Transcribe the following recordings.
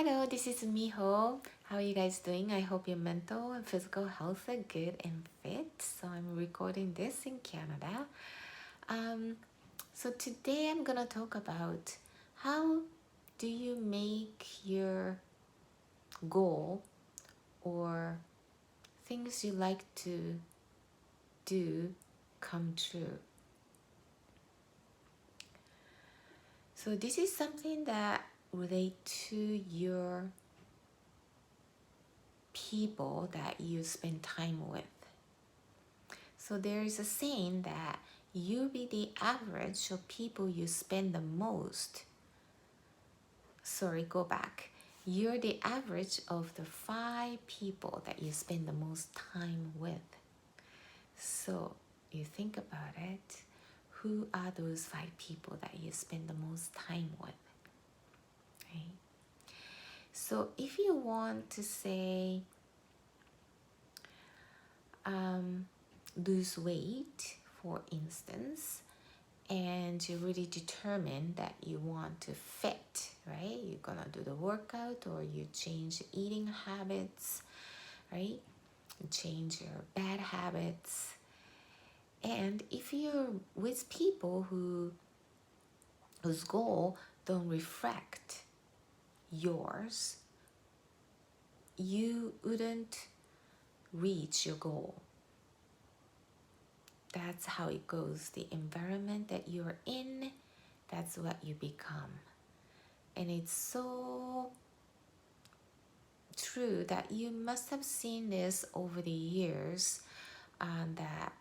Hello, this is Miho. How are you guys doing? I hope your mental and physical health are good and fit. So I'm recording this in Canada. So today I'm gonna talk about how do you make your goal or things you like to do come true. So this is something that relates to your people that you spend time with. So there is a saying that you be the average of people you spend the most. Sorry, go back. You're the average of the 5 people that you spend the most time with. So you think about it. Who are those 5 people that you spend the most time with? Right? So if you want to say, lose weight, for instance, and you really determine that you want to fit, right? You're gonna do the workout or you change eating habits, right? You change your bad habits. And if you're with people whose goal don't reflect yours, you wouldn't reach your goal. That's how it goes. The environment that you're in, that's what you become. And it's so true that you must have seen this over the years, that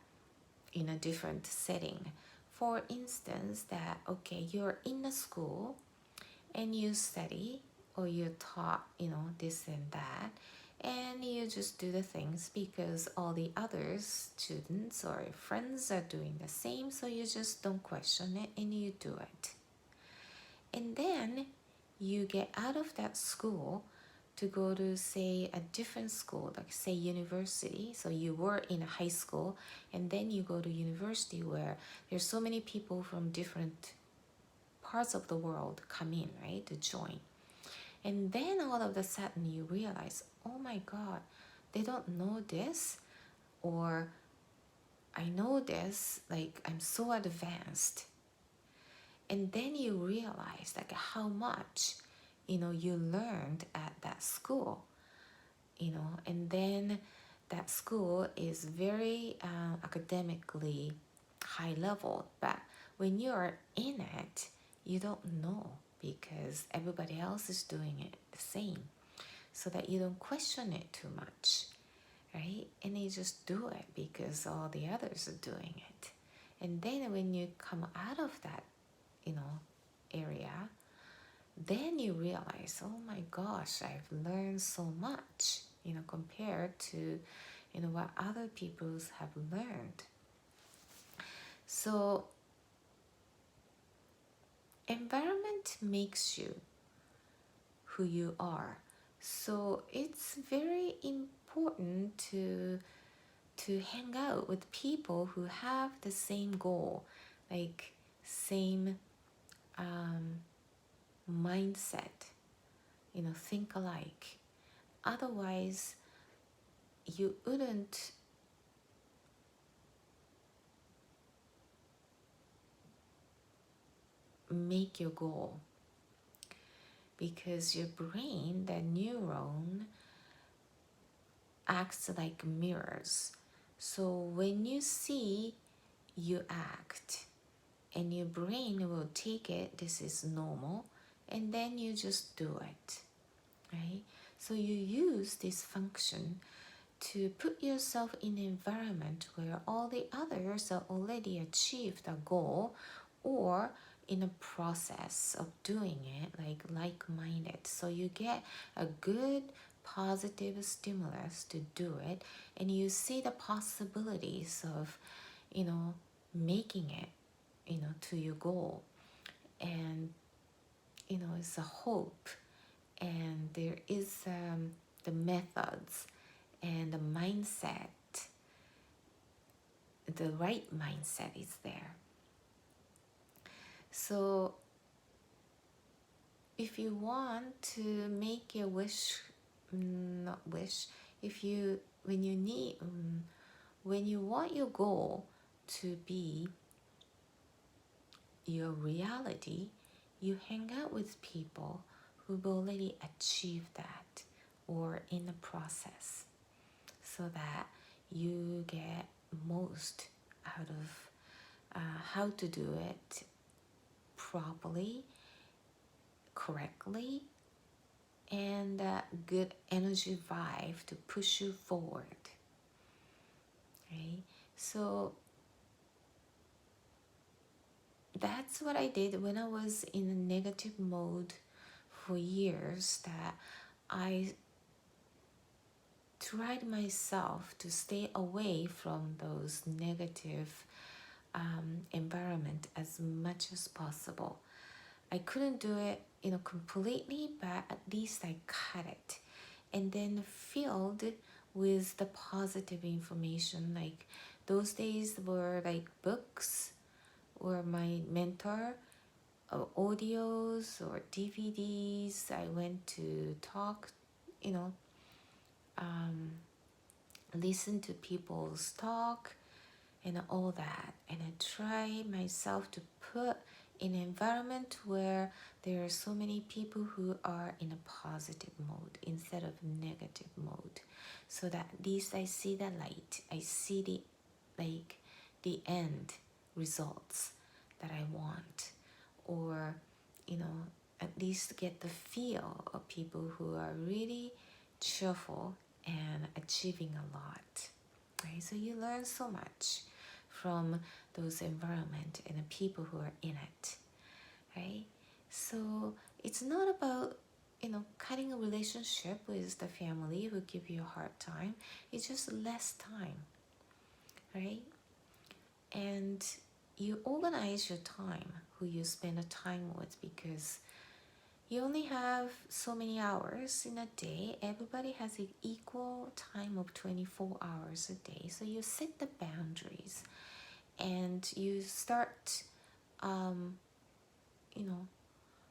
in a different setting. For instance, that okay, you're in a school and you study or you're taught, this and that, and you just do the things because all the other students or friends are doing the same, so you just don't question it and you do it. And then you get out of that school to go to, say, a different school, like say university. So you were in a high school and then you go to university where there's so many people from different parts of the world come in, right, to join. And then all of a sudden you realize, oh my God, they don't know this, or I know this, like I'm so advanced. And then you realize like how much, you learned at that school, and then that school is very academically high level, but when you're in it, you don't know because everybody else is doing it the same, so that you don't question it too much, right? And you just do it because all the others are doing it. And then when you come out of that, area, then you realize, oh my gosh, I've learned so much, compared to, what other people have learned. So environment makes you who you are. So it's very important to hang out with people who have the same goal, like same mindset, think alike. Otherwise, you wouldn't make your goal, because your brain, the neuron, acts like mirrors. So when you see, you act, and your brain will take it, this is normal, and then you just do it, right? So you use this function to put yourself in an environment where all the others are already achieved a goal or in a process of doing it, like-minded. So you get a good positive stimulus to do it, and you see the possibilities of, making it, to your goal. And, it's a hope, and there is the methods and the mindset, the right mindset is there. So if you want to make your wish, not wish, if you when you need when you want your goal to be your reality, you hang out with people who've already achieved that or in the process, so that you get most out of how to do it properly, correctly, and good energy vibe to push you forward. Okay, so that's what I did when I was in a negative mode for years, that I tried myself to stay away from those negative environment as much as possible. I couldn't do it, completely, but at least I cut it and then filled with the positive information. Like those days were like books or my mentor, audios or DVDs. I went to talk, listen to people's talk and all that. And I try myself to put in an environment where there are so many people who are in a positive mode instead of negative mode, so that at least I see the light. I see the end results that I want, or at least get the feel of people who are really cheerful and achieving a lot, right? So you learn so much from those environment and the people who are in it, right? So it's not about cutting a relationship with the family who give you a hard time. It's just less time, right? And you organize your time, who you spend a time with, because you only have so many hours in a day. Everybody has an equal time of 24 hours a day. So you set the boundaries and you start,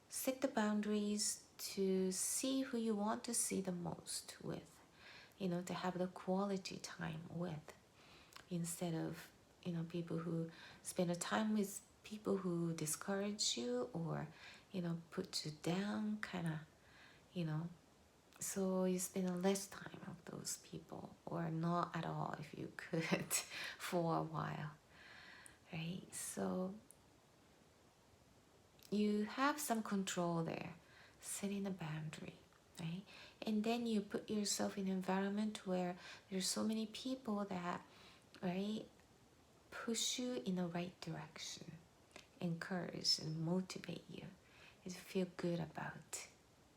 set the boundaries to see who you want to see the most with, to have the quality time with, instead of, people who spend a time with people who discourage you or, put you down, kind of, so you spend less time with those people, or not at all if you could for a while, right? So you have some control there, setting a boundary, right? And then you put yourself in an environment where there's so many people that, right, push you in the right direction, encourage and motivate you, and feel good about,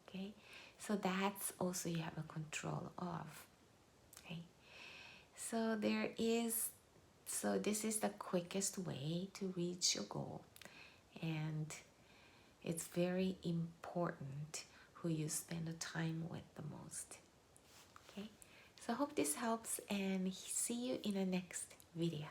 okay? So that's also you have a control of, okay? So this is the quickest way to reach your goal, and it's very important who you spend the time with the most, okay? So I hope this helps, and see you in the next video.